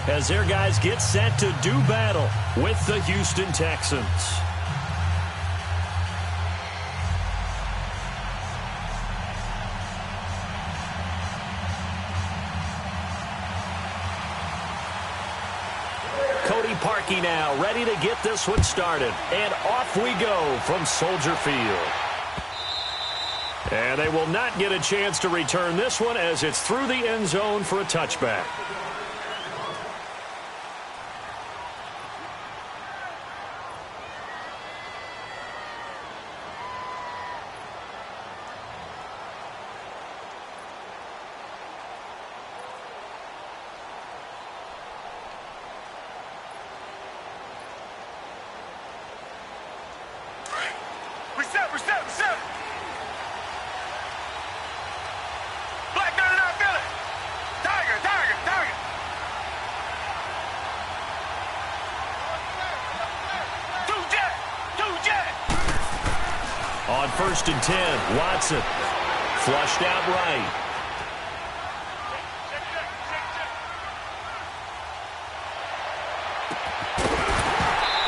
as their guys get set to do battle with the Houston Texans. Parkey now, ready to get this one started. And off we go from Soldier Field. And they will not get a chance to return this one as it's through the end zone for a touchback. On 1st and 10, Watson flushed out right.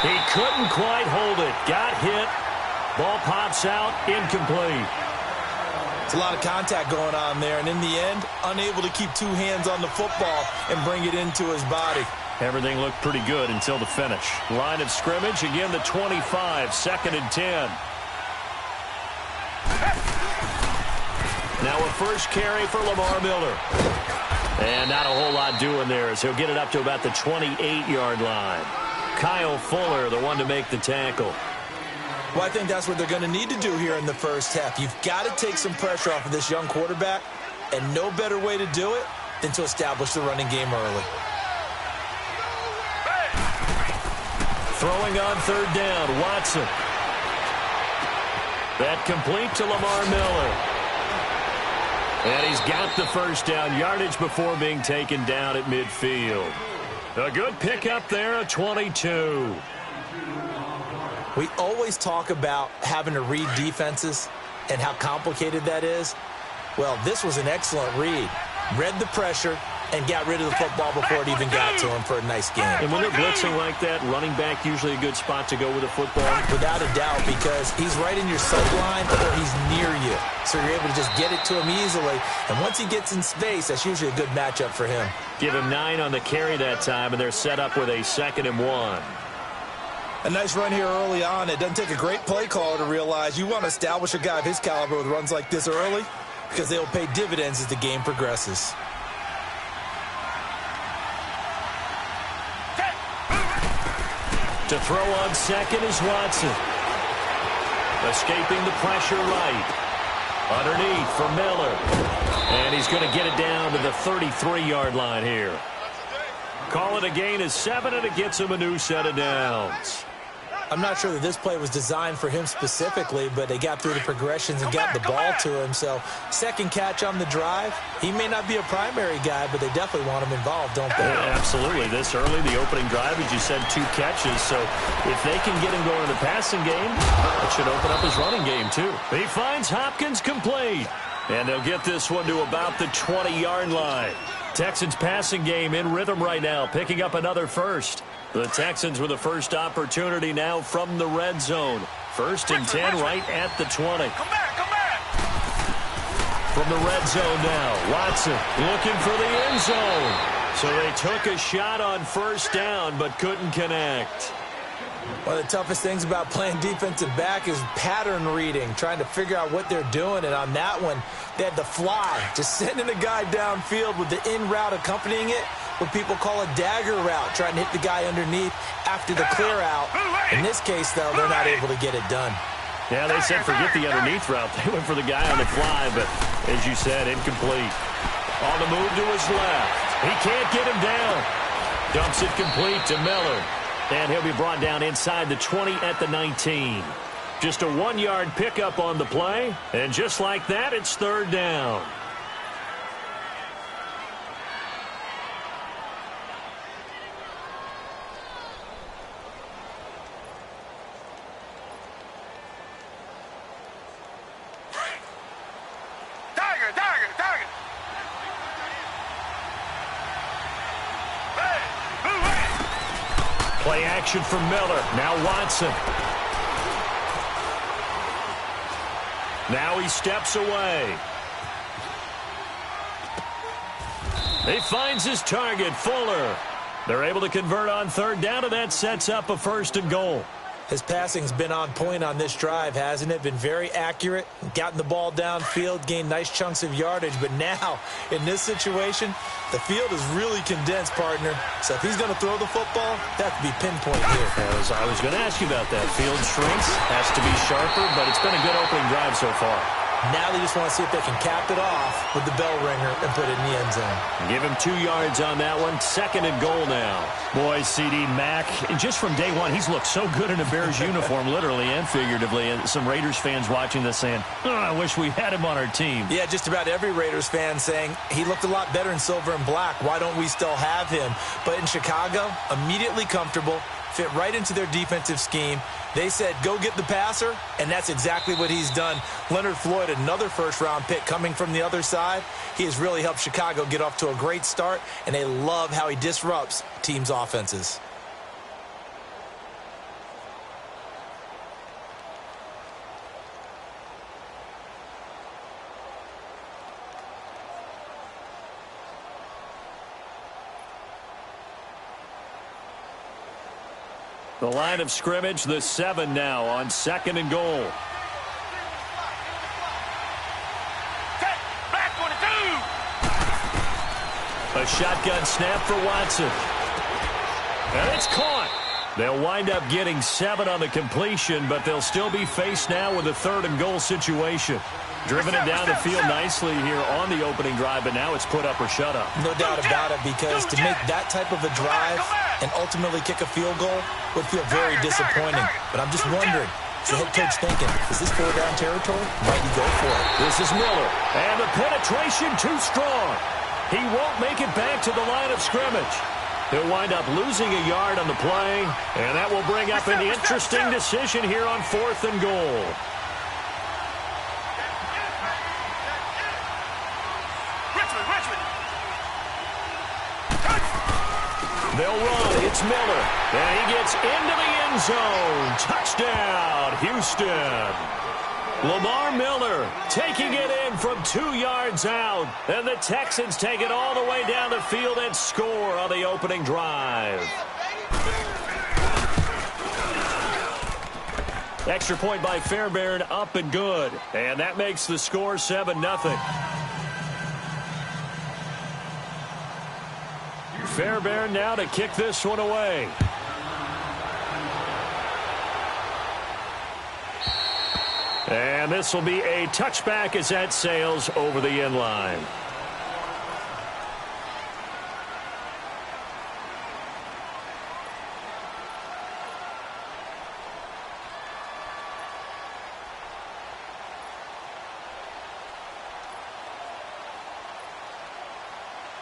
He couldn't quite hold it. Got hit. Ball pops out, incomplete. It's a lot of contact going on there, and in the end, unable to keep two hands on the football and bring it into his body. Everything looked pretty good until the finish. Line of scrimmage, again the 25, 2nd and 10. Now a first carry for Lamar Miller. And not a whole lot doing there as he'll get it up to about the 28-yard line. Kyle Fuller, the one to make the tackle. Well, I think that's what they're going to need to do here in the first half. You've got to take some pressure off of this young quarterback, and no better way to do it than to establish the running game early. Throwing on 3rd down, Watson. That complete to Lamar Miller. And he's got the first down, yardage before being taken down at midfield. A good pickup there, a 22. We always talk about having to read defenses and how complicated that is. Well, this was an excellent read. Read the pressure and got rid of the football before it even got to him for a nice game. And when they're blitzing like that, running back usually a good spot to go with the football. Without a doubt, because he's right in your sight line or he's near you. So you're able to just get it to him easily. And once he gets in space, that's usually a good matchup for him. Give him 9 on the carry that time, and they're set up with a 2nd and 1. A nice run here early on. It doesn't take a great play caller to realize you want to establish a guy of his caliber with runs like this early because they'll pay dividends as the game progresses. To throw on 2nd is Watson. Escaping the pressure right. Underneath for Miller. And he's going to get it down to the 33-yard line here. Call it a gain of 7, and it gets him a new set of downs. I'm not sure that this play was designed for him specifically, but they got through the progressions and got the ball to him. So, second catch on the drive. He may not be a primary guy, but they definitely want him involved, don't they? Yeah, absolutely. This early, the opening drive, as you said, 2 catches. So, if they can get him going in the passing game, it should open up his running game, too. He finds Hopkins complete. And they'll get this one to about the 20-yard line. Texans passing game in rhythm right now, picking up another first. The Texans with the first opportunity now from the red zone. 1st and 10 right at the 20. Come back. From the red zone now, Watson looking for the end zone. So they took a shot on 1st down but couldn't connect. One of the toughest things about playing defensive back is pattern reading, trying to figure out what they're doing. And on that one, they had the fly, just sending a guy downfield with the in route accompanying it, what people call a dagger route, trying to hit the guy underneath after the clear out. In this case, though, they're not able to get it done. Yeah, they said forget the underneath route. They went for the guy on the fly, but as you said, incomplete. On the move to his left. He can't get him down. Dumps it complete to Miller. And he'll be brought down inside the 20 at the 19. Just a 1-yard pickup on the play. And just like that, it's 3rd down. Tiger. Hey. Play action for Miller. Now Watson. Now he steps away. He finds his target, Fuller. They're able to convert on third down, and that sets up a 1st and goal. His passing's been on point on this drive, hasn't it? Been very accurate, gotten the ball downfield, gained nice chunks of yardage. But now, in this situation, the field is really condensed, partner. So if he's going to throw the football, that could be pinpoint here. I was going to ask you about that. Field shrinks, has to be sharper, but it's been a good opening drive so far. Now they just want to see if they can cap it off with the bell ringer and put it in the end zone. Give him 2 yards on that one. 2nd and goal now. Boy, CD Mack, just from day one, he's looked so good in a Bears uniform, literally and figuratively. And some Raiders fans watching this saying, oh, I wish we had him on our team. Yeah, just about every Raiders fan saying, he looked a lot better in silver and black. Why don't we still have him? But in Chicago, immediately comfortable, fit right into their defensive scheme. They said, go get the passer, and that's exactly what he's done. Leonard Floyd, another first-round pick coming from the other side. He has really helped Chicago get off to a great start, and they love how he disrupts teams' offenses. The line of scrimmage, the 7 now on 2nd and goal. A shotgun snap for Watson. And it's caught. They'll wind up getting 7 on the completion, but they'll still be faced now with a 3rd and goal situation. Driven it down the field nicely here on the opening drive, but now it's put up or shut up. No doubt about it, because to make that type of a drive and ultimately kick a field goal would feel very disappointing. But I'm just wondering, is the head coach thinking, is this 4-down territory? Might he go for it? This is Miller, and the penetration too strong. He won't make it back to the line of scrimmage. He'll wind up losing a yard on the play, and that will bring up an interesting decision here on 4th and goal. They'll run. It's Miller. And he gets into the end zone. Touchdown, Houston. Lamar Miller taking it in from 2 yards out. And the Texans take it all the way down the field and score on the opening drive. Extra point by Fairbairn, up and good. And that makes the score 7-0. Fairbairn now to kick this one away. And this will be a touchback as that sails over the end line.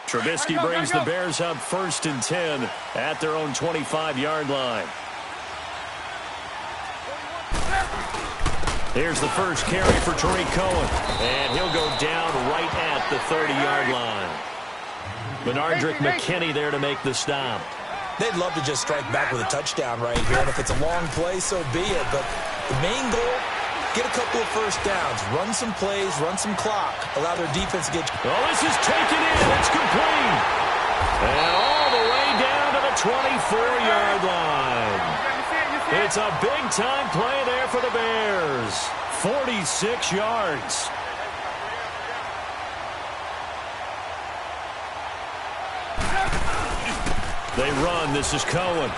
Trubisky brings the Bears up 1st and 10 at their own 25-yard line. Here's the first carry for Tariq Cohen, and he'll go down right at the 30-yard line. Benardrick McKinney there to make the stop. They'd love to just strike back with a touchdown right here, and if it's a long play, so be it. But the main goal, get a couple of first downs, run some plays, run some clock, allow their defense to get... Oh, this is taken in. It's complete. And all the way down to the 24-yard line. It's a big-time play there for the Bears. 46 yards. They run. This is Cohen.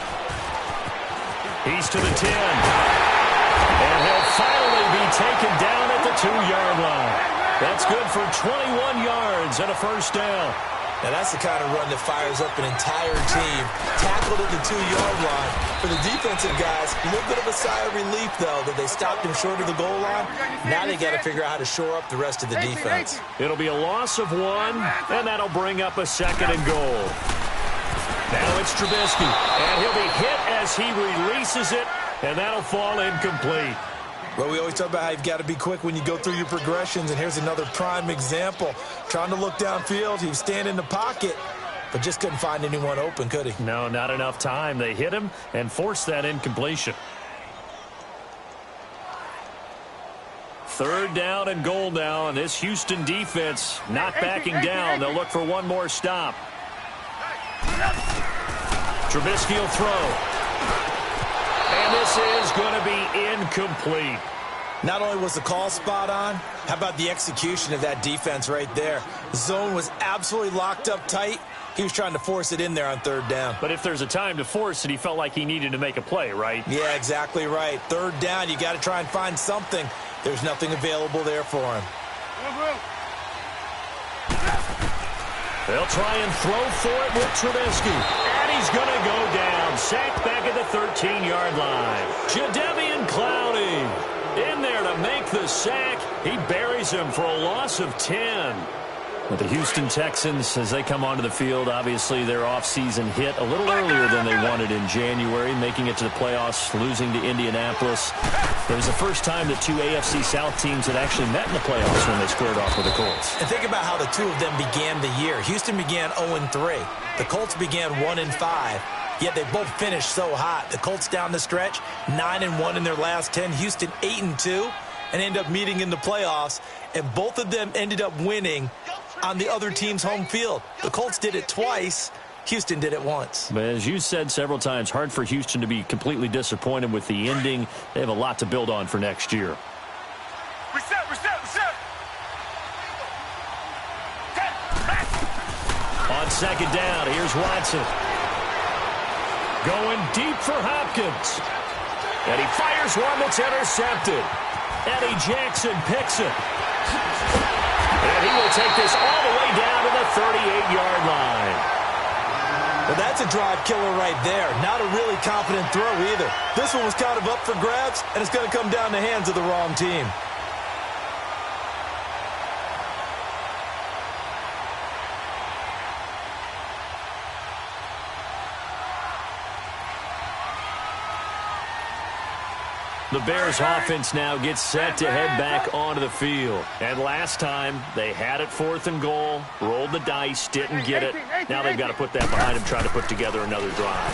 He's to the 10. And he'll finally be taken down at the 2-yard line. That's good for 21 yards and a first down. Now that's the kind of run that fires up an entire team. Tackled at the 2-yard line. For the defensive guys, a little bit of a sigh of relief, though, that they stopped him short of the goal line. Now they got to figure out how to shore up the rest of the defense. It'll be a loss of 1, and that'll bring up a 2nd and goal. Now it's Trubisky, and he'll be hit as he releases it, and that'll fall incomplete. Well, we always talk about how you've got to be quick when you go through your progressions, and here's another prime example. Trying to look downfield, he was standing in the pocket, but just couldn't find anyone open, could he? No, not enough time. They hit him and forced that incompletion. 3rd down and goal now, and this Houston defense not backing down. They'll look for one more stop. Trubisky will throw. And this is going to be incomplete. Not only was the call spot on, how about the execution of that defense right there? The zone was absolutely locked up tight. He was trying to force it in there on 3rd down. But if there's a time to force it, he felt like he needed to make a play, right? Yeah, exactly right. 3rd down, you got to try and find something. There's nothing available there for him. They'll try and throw for it with Trubisky. And he's going to go down. Sacked back at the 13-yard line. Jadeveon Clowney in there to make the sack. He buries him for a loss of 10. But the Houston Texans, as they come onto the field, obviously their offseason hit a little earlier than they wanted in January, making it to the playoffs, losing to Indianapolis. It was the first time that 2 AFC South teams had actually met in the playoffs when they squared off with the Colts. And think about how the two of them began the year. Houston began 0-3. The Colts began 1-5. Yet they both finished so hot. The Colts down the stretch, 9-1 in their last 10. Houston 8-2, and end up meeting in the playoffs. And both of them ended up winning on the other team's home field. The Colts did it twice. Houston did it once. But as you said several times, hard for Houston to be completely disappointed with the ending. They have a lot to build on for next year. Reset. On 2nd down, here's Watson. Going deep for Hopkins. And he fires one that's intercepted. Eddie Jackson picks it. And he will take this all the way down to the 38-yard line. Well, that's a drive killer right there. Not a really confident throw either. This one was kind of up for grabs, and it's going to come down the hands of the wrong team. The Bears offense now gets set to head back onto the field. And last time, they had it 4th and goal, rolled the dice, didn't get it. Now they've got to put that behind them, trying to put together another drive.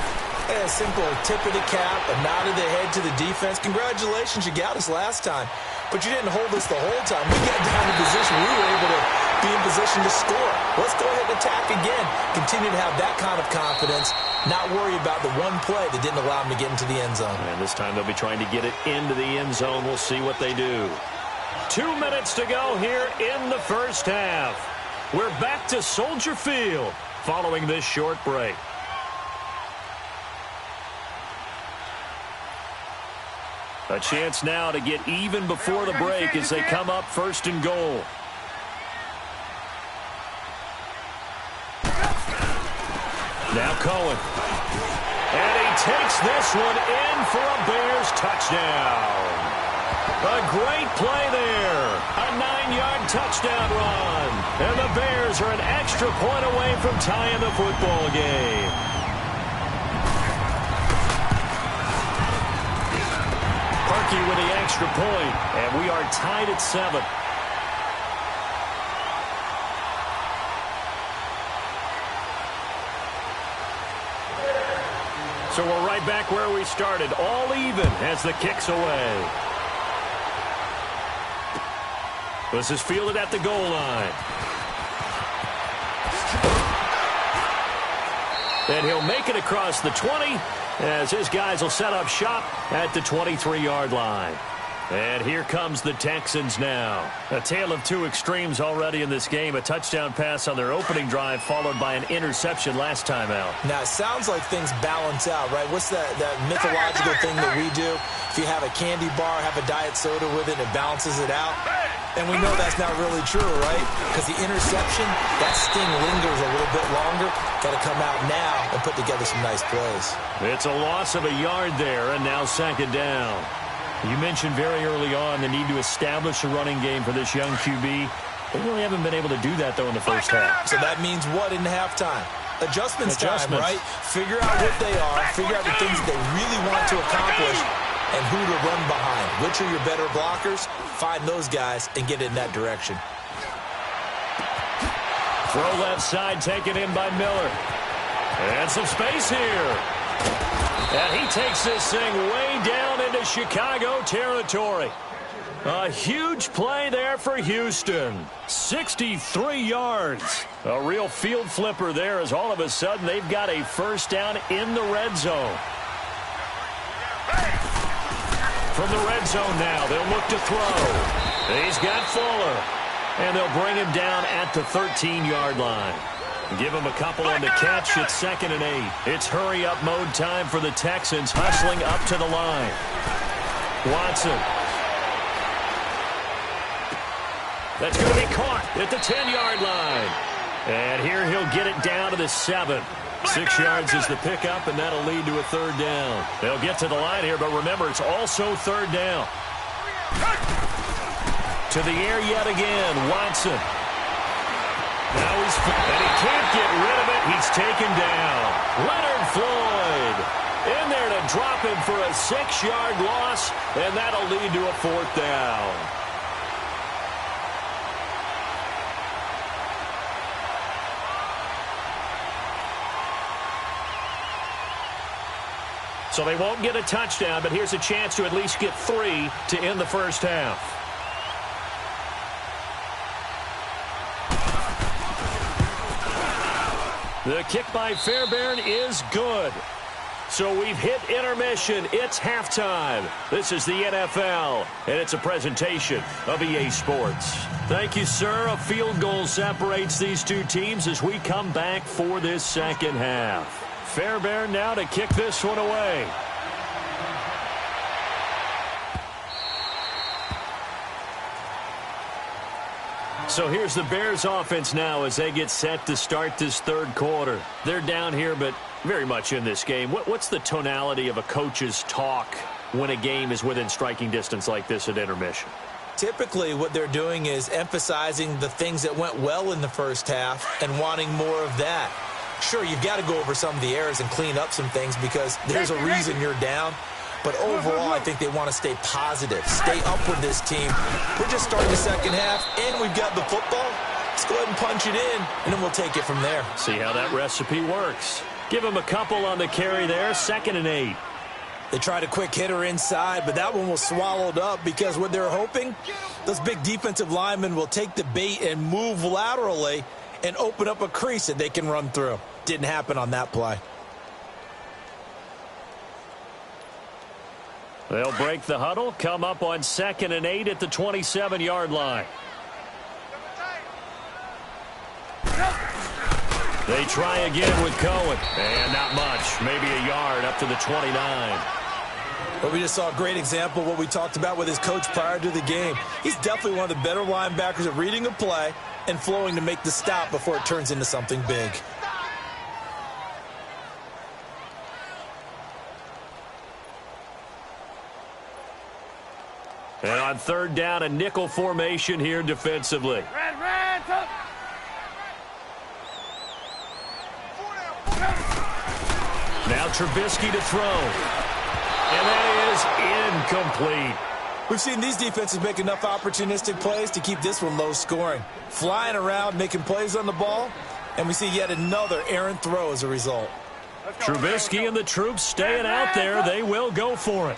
A simple tip of the cap, a nod of the head to the defense. Congratulations, you got us last time. But you didn't hold us the whole time. We got down in position. We were able to be in position to score. Let's go ahead and attack again. Continue to have that kind of confidence. Not worry about the one play that didn't allow them to get into the end zone. And this time they'll be trying to get it into the end zone. We'll see what they do. 2 minutes to go here in the first half. We're back to Soldier Field following this short break. A chance now to get even before the break as they come up 1st and goal. Now Cohen. And he takes this one in for a Bears touchdown. A great play there. A 9-yard touchdown run. And the Bears are an extra point away from tying the football game. Parkey with the extra point, and we are tied at 7. So we're right back where we started, all even as the kick's away. This is fielded at the goal line. And he'll make it across the 20 as his guys will set up shop at the 23-yard line. And here comes the Texans now. A tale of two extremes already in this game. A touchdown pass on their opening drive followed by an interception last time out. Now, it sounds like things balance out, right? What's that mythological thing that we do? If you have a candy bar, have a diet soda with it, it balances it out. And we know that's not really true, right? Because the interception, that sting lingers a little bit longer. Got to come out now and put together some nice plays. It's a loss of a yard there, and now 2nd down. You mentioned very early on the need to establish a running game for this young QB. They really haven't been able to do that, though, in the first half. So that means what in halftime? Adjustments time, right? Figure out what they are, figure out the things that they really want to accomplish, and who to run behind. Which are your better blockers? Find those guys and get in that direction. Throw left side taken in by Miller. And some space here. And he takes this thing way down into Chicago territory. A huge play there for Houston. 63 yards. A real field flipper there as all of a sudden they've got a first down in the red zone. From the red zone now, they'll look to throw. He's got Fuller. And they'll bring him down at the 13-yard line. Give him a couple on the catch. It's 2nd and 8. It's hurry-up mode time for the Texans, hustling up to the line. Watson. That's going to be caught at the 10-yard line. And here he'll get it down to the 7. 6 yards is the pickup, and that'll lead to a 3rd down. They'll get to the line here, but remember, it's also 3rd down. To the air yet again, Watson. Now and he can't get rid of it. He's taken down. Leonard Floyd in there to drop him for a 6-yard loss, and that'll lead to a 4th down. So they won't get a touchdown, but here's a chance to at least get 3 to end the first half. The kick by Fairbairn is good. So we've hit intermission. It's halftime. This is the NFL, and it's a presentation of EA Sports. Thank you, sir. A field goal separates these two teams as we come back for this second half. Fairbairn now to kick this one away. So here's the Bears offense now as they get set to start this 3rd quarter. They're down here, but very much in this game. What's the tonality of a coach's talk when a game is within striking distance like this at intermission? Typically, what they're doing is emphasizing the things that went well in the first half and wanting more of that. Sure, you've got to go over some of the errors and clean up some things because there's a reason you're down. But overall, I think they want to stay positive, stay up with this team. We're just starting the second half, and we've got the football. Let's go ahead and punch it in, and then we'll take it from there. See how that recipe works. Give him a couple on the carry there, 2nd and 8. They tried a quick hitter inside, but that one was swallowed up because what they're hoping, those big defensive linemen will take the bait and move laterally and open up a crease that they can run through. Didn't happen on that play. They'll break the huddle, come up on 2nd and 8 at the 27-yard line. They try again with Cohen. And not much, maybe a yard up to the 29. But we just saw a great example of what we talked about with his coach prior to the game. He's definitely one of the better linebackers at reading a play and flowing to make the stop before it turns into something big. And on 3rd down, a nickel formation here defensively. Now Trubisky to throw. And that is incomplete. We've seen these defenses make enough opportunistic plays to keep this one low scoring. Flying around, making plays on the ball, and we see yet another errant throw as a result. Trubisky and the troops staying out there. They will go for it.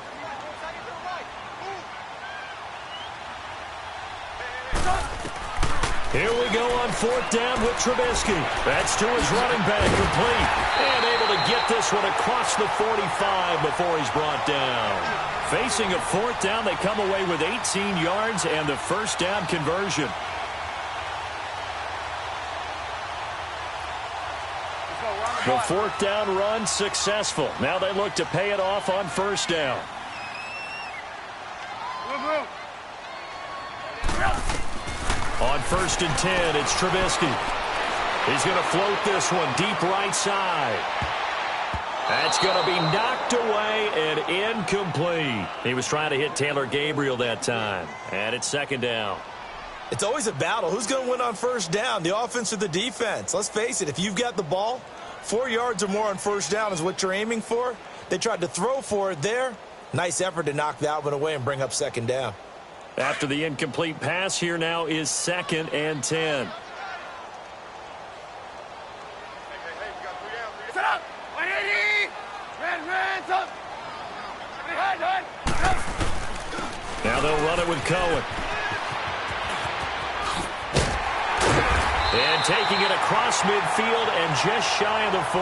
Here we go on 4th down with Trubisky. That's to his running back, complete. And able to get this one across the 45 before he's brought down. Facing a 4th down, they come away with 18 yards and the first down conversion. The 4th down run successful. Now they look to pay it off on 1st down. On 1st and 10, it's Trubisky. He's going to float this one deep right side. That's going to be knocked away and incomplete. He was trying to hit Taylor Gabriel that time. And it's 2nd down. It's always a battle. Who's going to win on 1st down, the offense or the defense? Let's face it, if you've got the ball, 4 yards or more on 1st down is what you're aiming for. They tried to throw for it there. Nice effort to knock that one away and bring up 2nd down. After the incomplete pass, here now is 2nd and 10. they'll run it with Cohen. And taking it across midfield and just shy of the 40.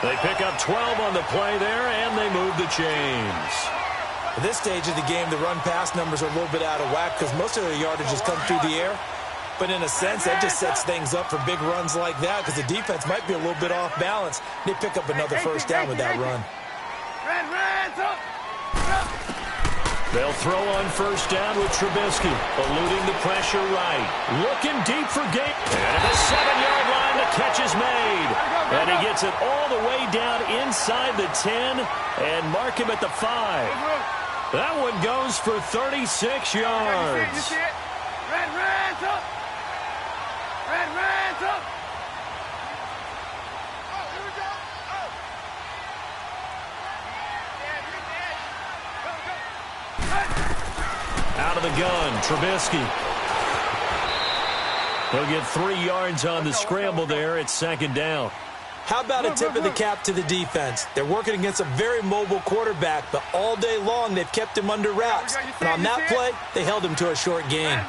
They pick up 12 on the play there, and they move the chains. At this stage of the game, the run-pass numbers are a little bit out of whack because most of their yardage has come through the air. But in a sense, that just sets things up for big runs like that because the defense might be a little bit off balance. They pick up another first down with that run. They'll throw on first down with Trubisky, eluding the pressure right. Looking deep for gain. And at the 7-yard line, the catch is made. And he gets it all the way down inside the 10 and mark him at the 5. That one goes for 36 yards. Out of the gun, Trubisky. He'll get 3 yards on the scramble there. It's second down. How about a tip of the cap to the defense? They're working against a very mobile quarterback, but all day long they've kept him under wraps. And on that play, they held him to a short gain.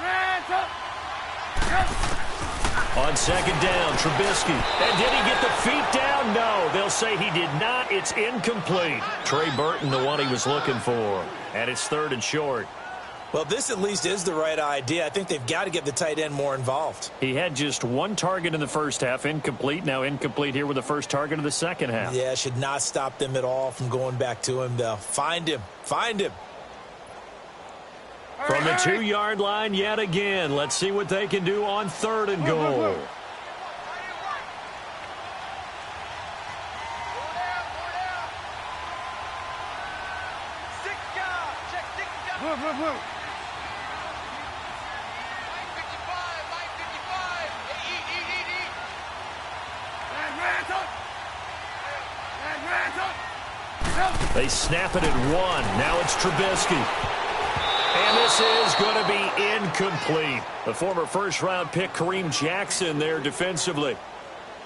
On second down, Trubisky. And did he get the feet down? No, they'll say he did not. It's incomplete. Trey Burton, the one he was looking for. And it's third and short. Well, this at least is the right idea. I think they've got to get the tight end more involved. He had just 1 target in the first half, incomplete. Now incomplete here with the first target of the second half. Yeah, should not stop them at all from going back to him, though. Find him. Find him. From the 2-yard line yet again. Let's see what they can do on third and goal. They snap it at 1. Now it's Trubisky. And this is going to be incomplete. The former first-round pick, Kareem Jackson, there defensively.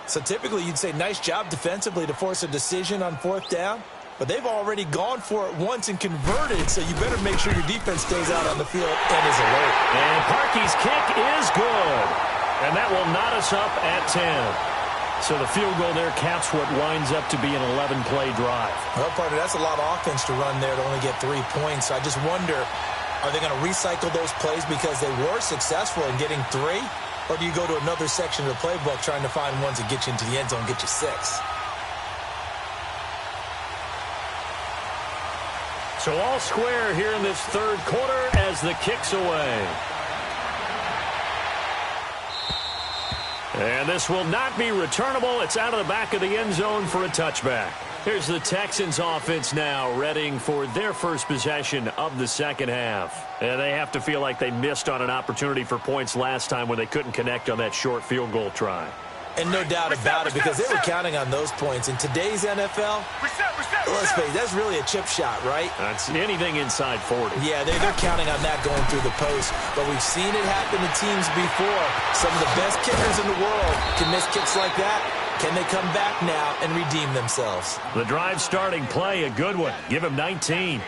So typically you'd say nice job defensively to force a decision on fourth down. But they've already gone for it once and converted, so you better make sure your defense stays out on the field and is alert. And Parkey's kick is good. And that will knot us up at 10. So the field goal there caps what winds up to be an 11-play drive. Well, partner, that's a lot of offense to run there to only get 3 points. I just wonder, are they going to recycle those plays because they were successful in getting 3? Or do you go to another section of the playbook trying to find ones that get you into the end zone, get you 6? So all square here in this third quarter as the kick's away. And this will not be returnable. It's out of the back of the end zone for a touchback. Here's the Texans offense now, readying for their first possession of the second half. And they have to feel like they missed on an opportunity for points last time when they couldn't connect on that short field goal try. And no doubt about it, because they were counting on those points. In today's NFL, let's face it, that's really a chip shot, right? That's anything inside 40. Yeah, they're counting on that going through the post. But we've seen it happen to teams before. Some of the best kickers in the world can miss kicks like that. Can they come back now and redeem themselves? The drive starting play, a good one. Give him 19.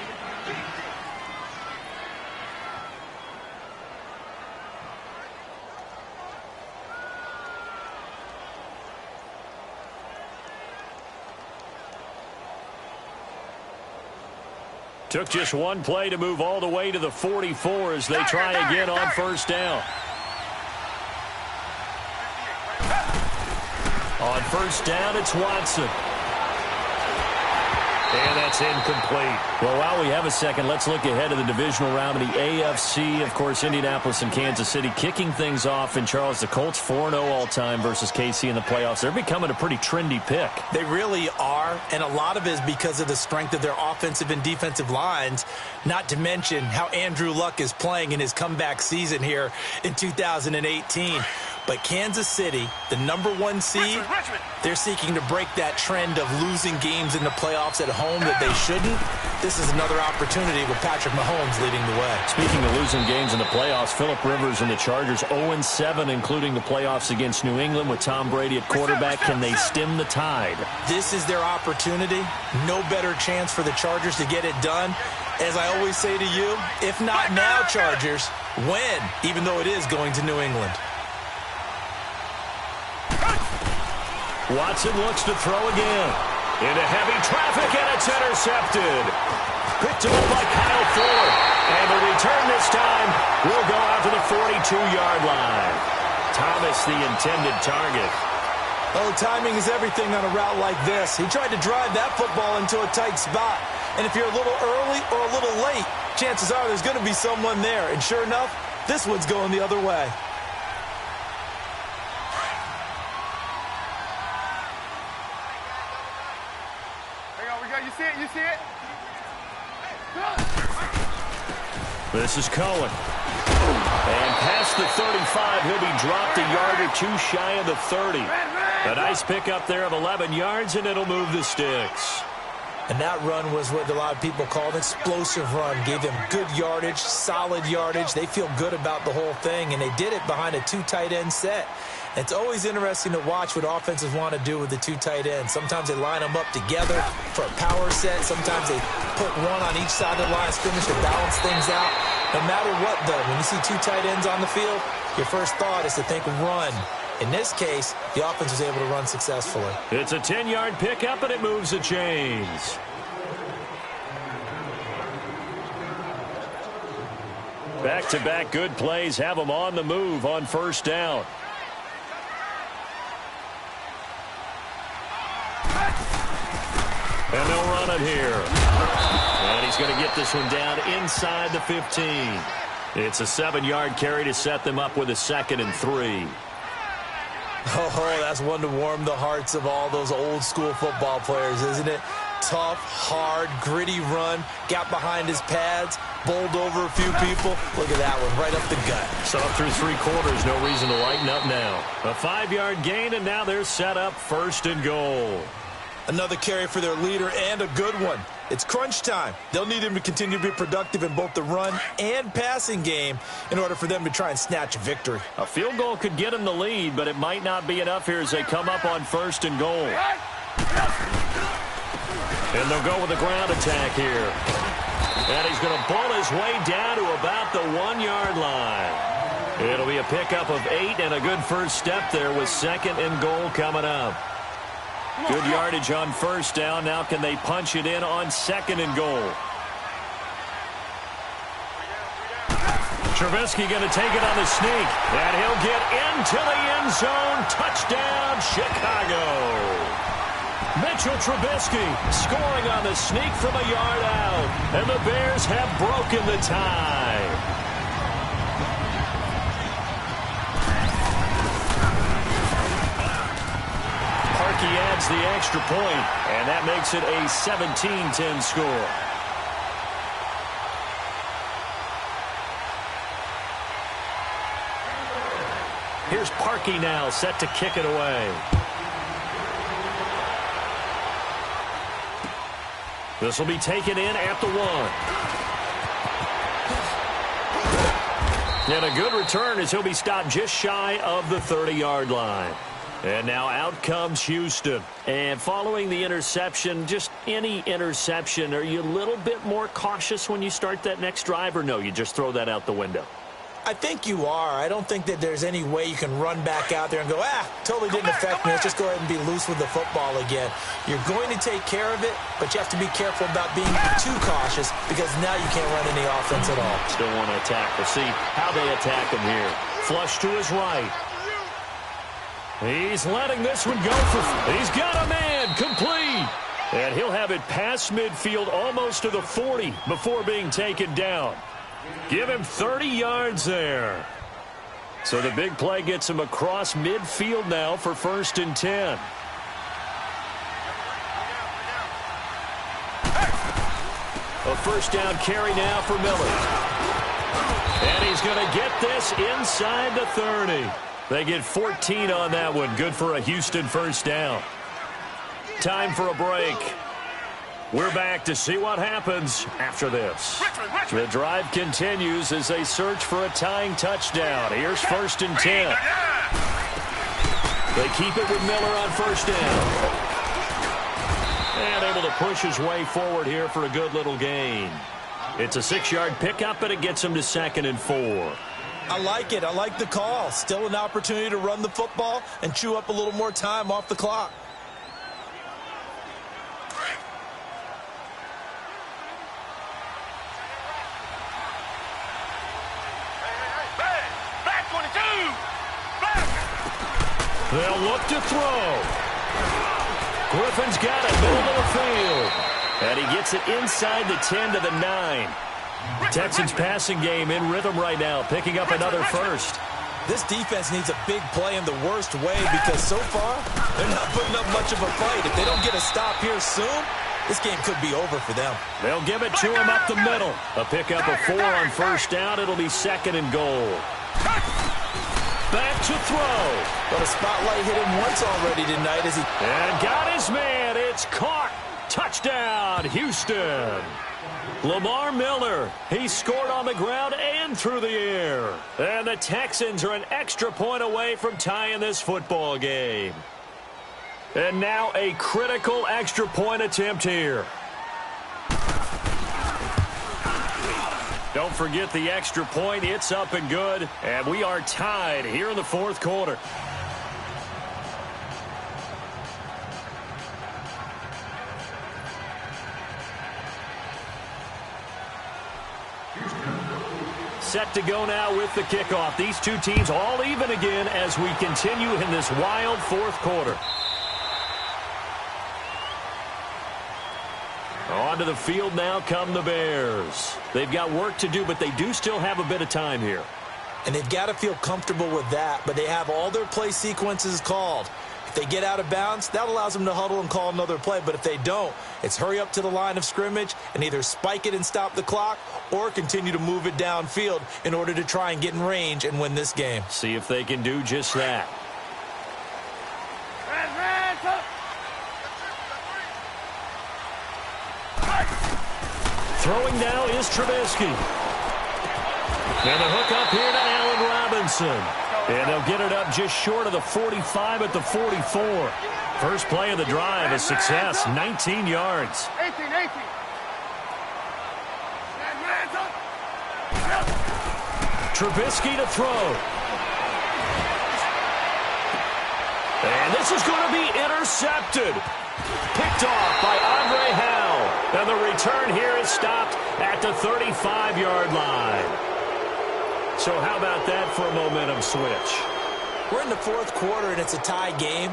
Took just 1 play to move all the way to the 44 as they try again on first down. On first down, it's Watson. And that's incomplete. Well, while we have a second, let's look ahead to the divisional round of the AFC. Of course, Indianapolis and Kansas City kicking things off. And, Charles, the Colts 4-0 all-time versus KC in the playoffs. They're becoming a pretty trendy pick. They really are, and a lot of it is because of the strength of their offensive and defensive lines, not to mention how Andrew Luck is playing in his comeback season here in 2018. But Kansas City, the #1 seed, they're seeking to break that trend of losing games in the playoffs at home that they shouldn't. This is another opportunity with Patrick Mahomes leading the way. Speaking of losing games in the playoffs, Phillip Rivers and the Chargers 0-7, including the playoffs against New England with Tom Brady at quarterback. Can they stem the tide? This is their opportunity. No better chance for the Chargers to get it done. As I always say to you, if not now, Chargers, when? Even though it is going to New England. Watson looks to throw again. Into heavy traffic, and it's intercepted. Picked him up by Kyle Fuller. And the return this time will go out to the 42-yard line. Thomas, the intended target. Oh, timing is everything on a route like this. He tried to drive that football into a tight spot. And if you're a little early or a little late, chances are there's going to be someone there. And sure enough, this one's going the other way. You see it? You see it? This is Cohen. And past the 35, he'll be dropped a yard or two shy of the 30. A nice pickup there of 11 yards, and it'll move the sticks. And that run was what a lot of people call an explosive run. Gave them good yardage, solid yardage. They feel good about the whole thing, and they did it behind a 2 tight end set. It's always interesting to watch what offenses want to do with the 2 tight ends. Sometimes they line them up together for a power set. Sometimes they put one on each side of the line of scrimmage to balance things out. No matter what, though, when you see 2 tight ends on the field, your first thought is to think run. In this case, the offense was able to run successfully. It's a 10-yard pickup, and it moves the chains. Back-to-back good plays have them on the move on first down. And they'll run it here. And he's going to get this one down inside the 15. It's a 7-yard carry to set them up with a 2nd and 3. Oh, that's one to warm the hearts of all those old-school football players, isn't it? Tough, hard, gritty run. Got behind his pads, bowled over a few people. Look at that one, right up the gut. So up through 3 quarters, no reason to lighten up now. A 5-yard gain, and now they're set up 1st and goal. Another carry for their leader, and a good one. It's crunch time. They'll need him to continue to be productive in both the run and passing game in order for them to try and snatch a victory. A field goal could get them the lead, but it might not be enough here as they come up on 1st and goal. And they'll go with a ground attack here. And he's going to bull his way down to about the 1-yard line. It'll be a pickup of 8 and a good first step there with 2nd and goal coming up. Good yardage on first down. Now can they punch it in on 2nd and goal? Trubisky going to take it on the sneak. And he'll get into the end zone. Touchdown, Chicago. Mitchell Trubisky scoring on the sneak from a yard out. And the Bears have broken the tie. He adds the extra point, and that makes it a 17-10 score. Here's Parkey now, set to kick it away. This will be taken in at the 1. And a good return as he'll be stopped just shy of the 30-yard line. And now out comes Houston. And following the interception, just any interception, are you a little bit more cautious when you start that next drive, or no, you just throw that out the window? I think you are. I don't think that there's any way you can run back out there and go, totally didn't affect me. Let's just go ahead and be loose with the football again. You're going to take care of it, but you have to be careful about being too cautious because now you can't run any offense at all. Still want to attack. We'll see how they attack him here. Flush to his right. He's letting this one go for... He's got a man complete. And he'll have it past midfield almost to the 40 before being taken down. Give him 30 yards there. So the big play gets him across midfield now for 1st and 10. A first down carry now for Miller. And he's going to get this inside the 30. They get 14 on that one. Good for a Houston first down. Time for a break. We're back to see what happens after this. The drive continues as they search for a tying touchdown. Here's 1st and 10. They keep it with Miller on first down. And able to push his way forward here for a good little gain. It's a 6-yard pickup, and it gets him to 2nd and 4. I like it. I like the call. Still an opportunity to run the football and chew up a little more time off the clock. They'll look to throw. Griffin's got it, middle of the field. And he gets it inside the 10 to the 9. Texans passing game in rhythm right now, picking up another first. This defense needs a big play in the worst way because so far, they're not putting up much of a fight. If they don't get a stop here soon, this game could be over for them. They'll give it to him up the middle. A pickup of 4 on first down. It'll be 2nd and goal. Back to throw. But a spotlight hit him once already tonight as he... And got his man. It's caught. Touchdown, Houston. Lamar Miller, he scored on the ground and through the air. And the Texans are an extra point away from tying this football game. And now a critical extra point attempt here. Don't forget the extra point. It's up and good. And we are tied here in the 4th quarter. Set to go now with the kickoff. These two teams all even again as we continue in this wild 4th quarter. Onto the field now come the Bears. They've got work to do, but they do still have a bit of time here. And they've got to feel comfortable with that, but they have all their play sequences called. If they get out of bounds, that allows them to huddle and call another play. But if they don't, it's hurry up to the line of scrimmage and either spike it and stop the clock or continue to move it downfield in order to try and get in range and win this game. See if they can do just that. Throwing now is Trubisky. And a hook up here to Allen Robinson. And they'll get it up just short of the 45 at the 44. First play of the drive, a success, 19 yards. 18. Trubisky to throw. And this is going to be intercepted. Picked off by Andre Howell. And the return here is stopped at the 35-yard line. So how about that for a momentum switch? We're in the 4th quarter, and it's a tie game.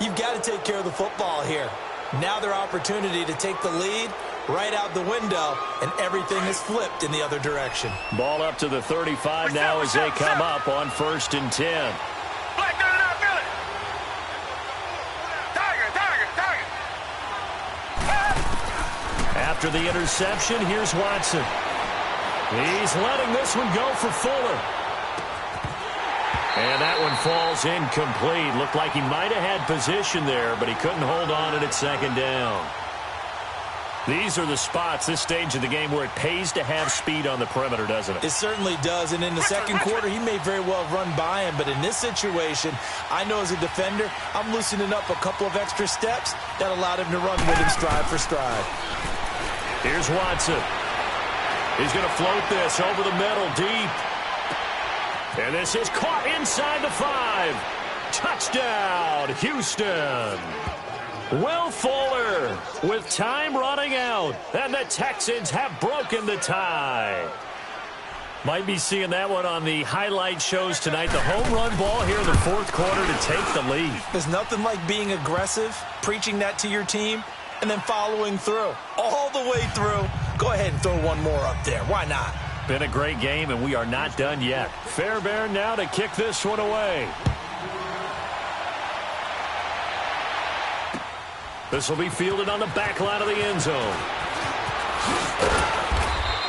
You've got to take care of the football here. Now their opportunity to take the lead right out the window, and everything is flipped in the other direction. Ball up to the 35 now as they come up on 1st and 10. After the interception, here's Watson. He's letting this one go for Fuller. And that one falls incomplete. Looked like he might have had position there, but he couldn't hold on at 2nd down. These are the spots, this stage of the game, where it pays to have speed on the perimeter, doesn't it? It certainly does, and in the 2nd quarter, he may very well run by him, but in this situation, I know as a defender, I'm loosening up a couple of extra steps that allowed him to run with him stride for stride. Here's Watson. He's going to float this over the middle, deep. And this is caught inside the 5. Touchdown, Houston. Will Fuller with time running out. And the Texans have broken the tie. Might be seeing that one on the highlight shows tonight. The home run ball here in the 4th quarter to take the lead. There's nothing like being aggressive, preaching that to your team, and then following through. All the way through. Go ahead and throw one more up there. Why not? Been a great game, and we are not done yet. Fairbairn now to kick this one away. This will be fielded on the back line of the end zone.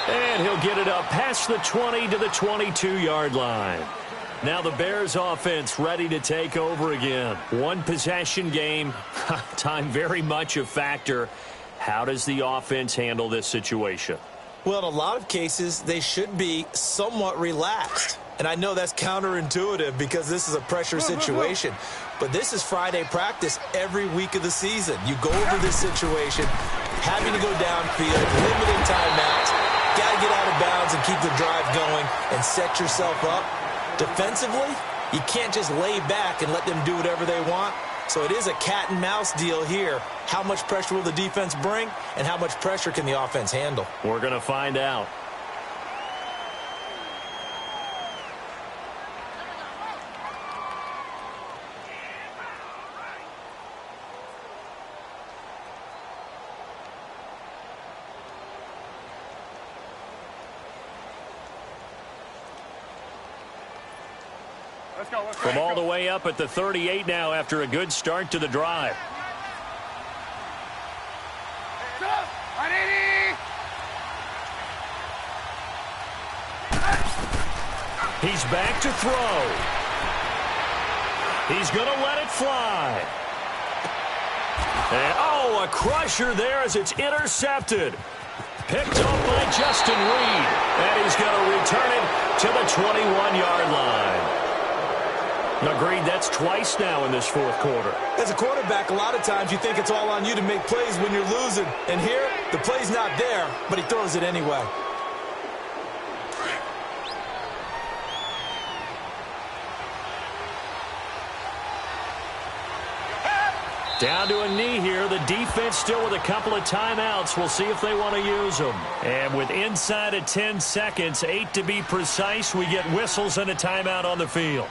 And he'll get it up past the 20 to the 22-yard line. Now the Bears offense ready to take over again. One possession game. Time very much a factor. How does the offense handle this situation? Well, in a lot of cases, they should be somewhat relaxed. And I know that's counterintuitive because this is a pressure situation. But this is Friday practice every week of the season. You go over this situation, having to go downfield, limited timeouts, got to get out of bounds and keep the drive going and set yourself up. Defensively, you can't just lay back and let them do whatever they want. So it is a cat and mouse deal here. How much pressure will the defense bring, and how much pressure can the offense handle? We're going to find out. From all the way up at the 38 now after a good start to the drive. He's back to throw. He's going to let it fly. And, oh, a crusher there as it's intercepted. Picked up by Justin Reed. And he's going to return it to the 21-yard line. Agreed, that's twice now in this fourth quarter. As a quarterback, a lot of times you think it's all on you to make plays when you're losing. And here, the play's not there, but he throws it anyway. Down to a knee here. The defense still with a couple of timeouts. We'll see if they want to use them. And with inside of 10 seconds, 8 to be precise, we get whistles and a timeout on the field.